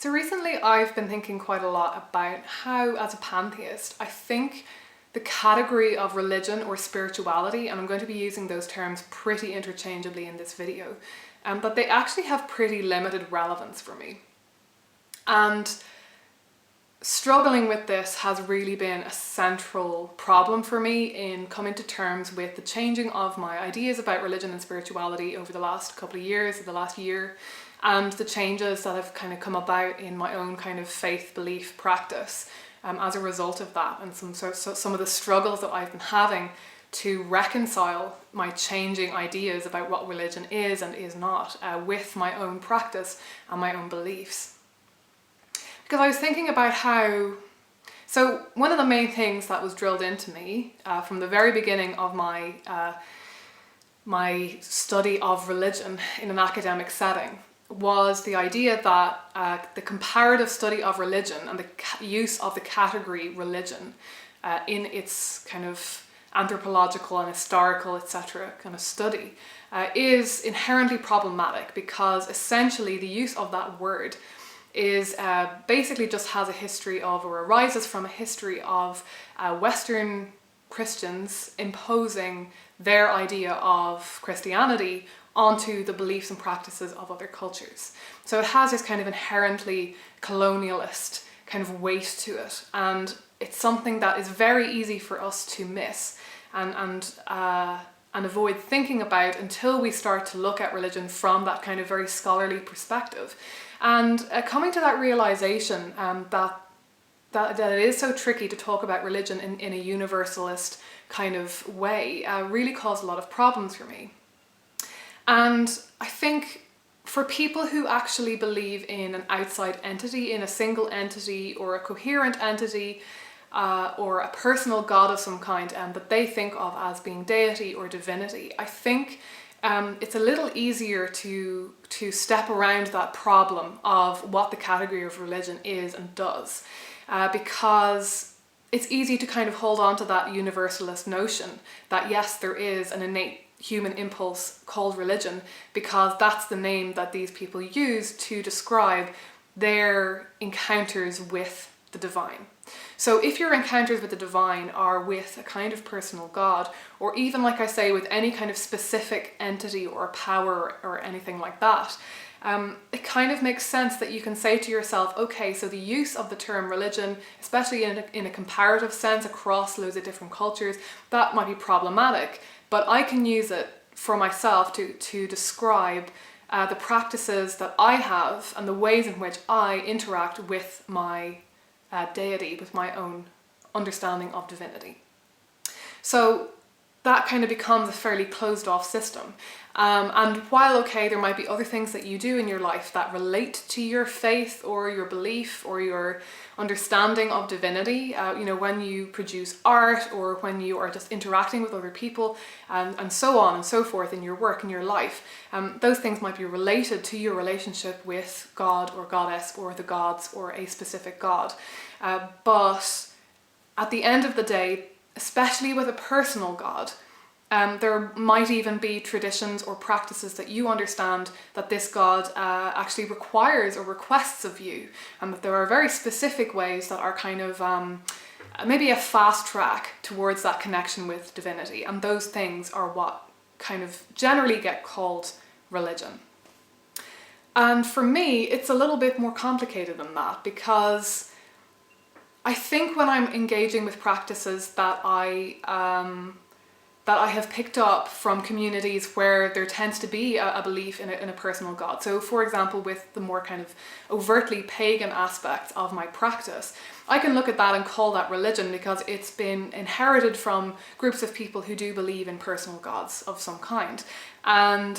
So recently I've been thinking quite a lot about how, as a pantheist, I think the category of religion or spirituality, and I'm going to be using those terms pretty interchangeably in this video, but they actually have pretty limited relevance for me. And struggling with this has really been a central problem for me in coming to terms with the changing of my ideas about religion and spirituality over the last couple of years, or the last year, and the changes that have kind of come about in my own kind of faith belief practice as a result of that, and some of the struggles that I've been having to reconcile my changing ideas about what religion is and is not with my own practice and my own beliefs. Because I was thinking about how, so one of the main things that was drilled into me from the very beginning of my my study of religion in an academic setting was the idea that the comparative study of religion and the use of the category religion in its kind of anthropological and historical, etc. kind of study is inherently problematic, because essentially the use of that word is basically just has a history of, or arises from a history of Western Christians imposing their idea of Christianity onto the beliefs and practices of other cultures. So it has this kind of inherently colonialist kind of weight to it, and it's something that is very easy for us to miss and avoid thinking about until we start to look at religion from that kind of very scholarly perspective. And coming to that realization that it is so tricky to talk about religion in a universalist kind of way really caused a lot of problems for me. And I think for people who actually believe in an outside entity, in a single entity or a coherent entity, or a personal God of some kind that they think of as being deity or divinity, I think it's a little easier to step around that problem of what the category of religion is and does, because it's easy to kind of hold on to that universalist notion that yes, there is an innate human impulse called religion, because that's the name that these people use to describe their encounters with the divine. So if your encounters with the divine are with a kind of personal God, or even, like I say, with any kind of specific entity or power or anything like that, it kind of makes sense that you can say to yourself, okay, so the use of the term religion, especially in a comparative sense across loads of different cultures, that might be problematic, but I can use it for myself to describe the practices that I have and the ways in which I interact with my deity, with my own understanding of divinity. So that kind of becomes a fairly closed off system. And while, okay, there might be other things that you do in your life that relate to your faith or your belief or your understanding of divinity, when you produce art or when you are just interacting with other people and so on and so forth in your work, in your life, those things might be related to your relationship with God or goddess or the gods or a specific god. But at the end of the day, especially with a personal God, there might even be traditions or practices that you understand that this God actually requires or requests of you, and that there are very specific ways that are kind of maybe a fast track towards that connection with divinity, and those things are what kind of generally get called religion. And for me, it's a little bit more complicated than that, because I think when I'm engaging with practices that I have picked up from communities where there tends to be a belief in a personal God. So for example, with the more kind of overtly pagan aspects of my practice, I can look at that and call that religion because it's been inherited from groups of people who do believe in personal gods of some kind. And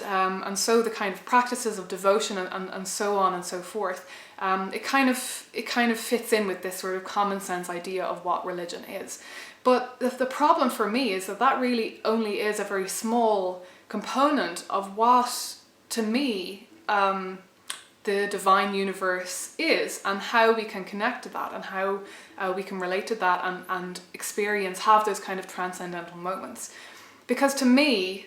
so the kind of practices of devotion and so on and so forth, it kind of fits in with this sort of common sense idea of what religion is. But the problem for me is that really only is a very small component of what, to me, the divine universe is, and how we can connect to that, and how we can relate to that and have those kind of transcendental moments. Because to me,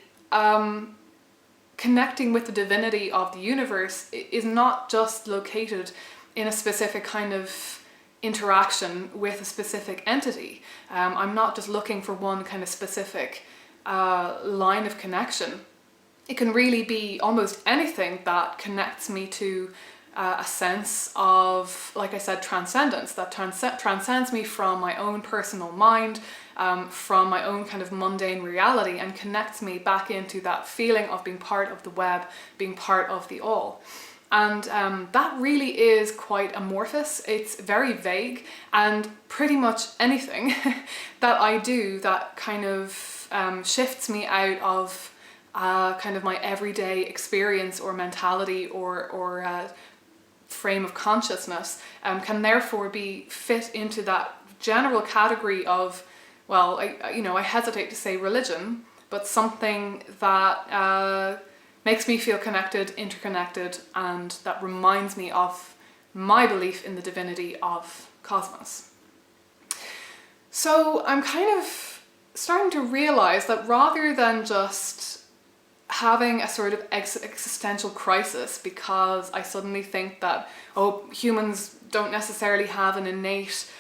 connecting with the divinity of the universe is not just located in a specific kind of interaction with a specific entity. I'm not just looking for one kind of specific line of connection. It can really be almost anything that connects me to a sense of, like I said, transcendence, that transcends me from my own personal mind, from my own kind of mundane reality, and connects me back into that feeling of being part of the web, being part of the all. And that really is quite amorphous. It's very vague, and pretty much anything that I do that kind of shifts me out of kind of my everyday experience or mentality or frame of consciousness can therefore be fit into that general category of, well, I hesitate to say religion, but something that makes me feel connected, interconnected, and that reminds me of my belief in the divinity of cosmos. So I'm kind of starting to realize that rather than just having a sort of existential crisis because I suddenly think that, humans don't necessarily have an innate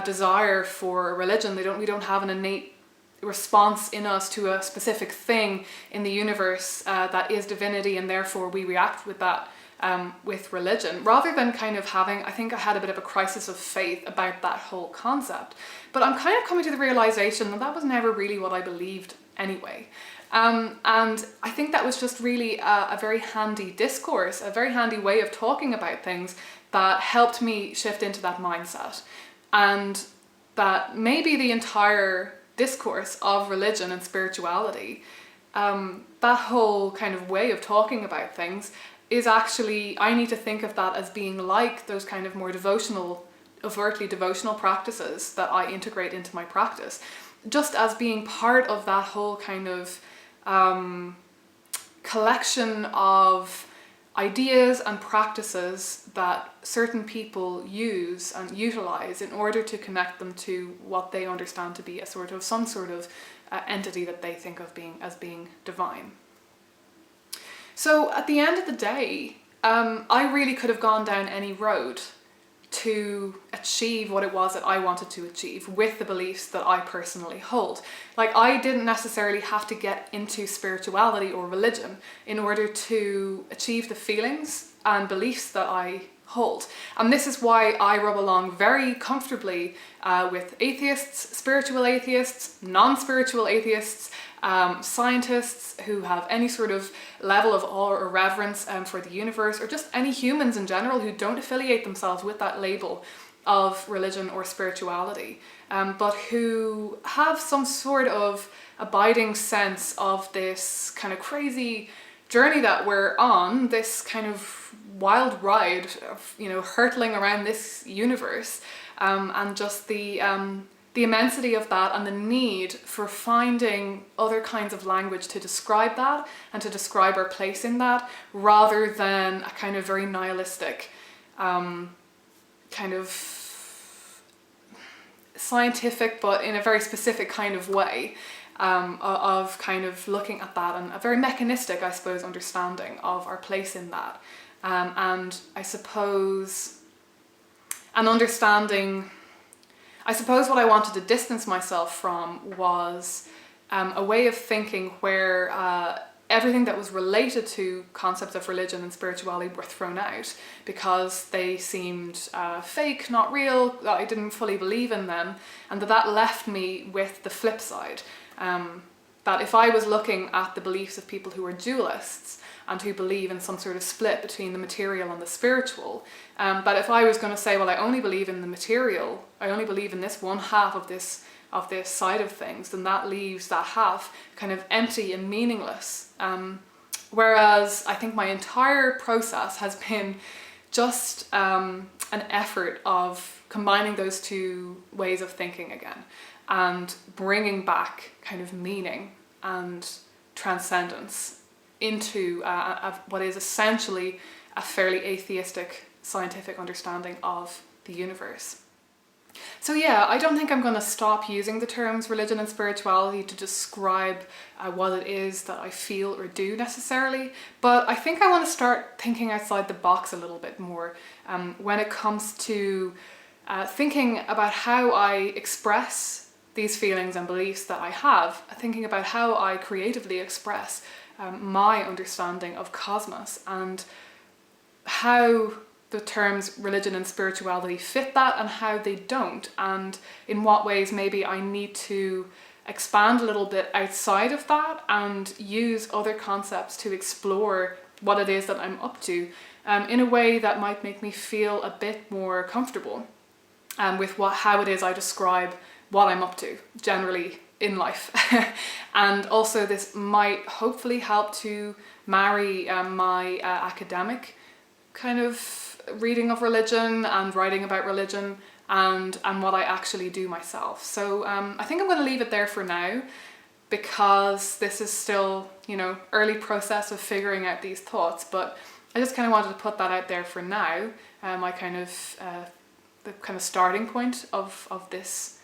desire for religion, we don't have an innate response in us to a specific thing in the universe that is divinity, and therefore we react with that with religion, rather than kind of having, I think I had a bit of a crisis of faith about that whole concept. But I'm kind of coming to the realization that that was never really what I believed anyway. And I think that was just really a very handy discourse, a very handy way of talking about things that helped me shift into that mindset. And that maybe the entire discourse of religion and spirituality, that whole kind of way of talking about things is actually, I need to think of that as being like those kind of more overtly devotional practices that I integrate into my practice, just as being part of that whole kind of collection of ideas and practices that certain people use and utilize in order to connect them to what they understand to be some sort of entity that they think of as being divine. So at the end of the day, I really could have gone down any road to achieve what it was that I wanted to achieve with the beliefs that I personally hold. Like, I didn't necessarily have to get into spirituality or religion in order to achieve the feelings and beliefs that I hold. And this is why I rub along very comfortably with atheists, spiritual atheists, non-spiritual atheists, scientists who have any sort of level of awe or reverence for the universe, or just any humans in general who don't affiliate themselves with that label of religion or spirituality, but who have some sort of abiding sense of this kind of crazy journey that we're on, this kind of wild ride of, hurtling around this universe, and just the immensity of that, and the need for finding other kinds of language to describe that and to describe our place in that, rather than a kind of very nihilistic, kind of scientific, but in a very specific kind of way, of kind of looking at that, and a very mechanistic, I suppose, understanding of our place in that. And I suppose an understanding, I suppose what I wanted to distance myself from was a way of thinking where everything that was related to concepts of religion and spirituality were thrown out because they seemed fake, not real, that I didn't fully believe in them, and that left me with the flip side. That if I was looking at the beliefs of people who are dualists and who believe in some sort of split between the material and the spiritual, but if I was going to say, well, I only believe in the material, I only believe in this one half of this side of things, then that leaves that half kind of empty and meaningless. Whereas I think my entire process has been just an effort of combining those two ways of thinking again, and bringing back kind of meaning and transcendence into what is essentially a fairly atheistic scientific understanding of the universe. So yeah, I don't think I'm going to stop using the terms religion and spirituality to describe what it is that I feel or do necessarily, but I think I want to start thinking outside the box a little bit more when it comes to thinking about how I express these feelings and beliefs that I have, thinking about how I creatively express my understanding of cosmos and how the terms religion and spirituality fit that and how they don't, and in what ways maybe I need to expand a little bit outside of that and use other concepts to explore what it is that I'm up to in a way that might make me feel a bit more comfortable with how it is I describe what I'm up to generally in life. And also this might hopefully help to marry my academic kind of reading of religion and writing about religion and what I actually do myself. So I think I'm going to leave it there for now, because this is still, you know, early process of figuring out these thoughts, but I just kind of wanted to put that out there for now. My kind of the kind of starting point of this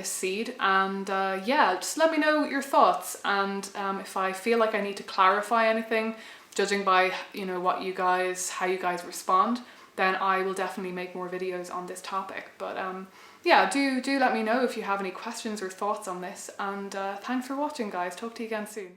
seed, and yeah, just let me know your thoughts, and if I feel like I need to clarify anything, judging by, you know, how you guys respond, then I will definitely make more videos on this topic. But yeah, do let me know if you have any questions or thoughts on this, and thanks for watching, guys. Talk to you again soon.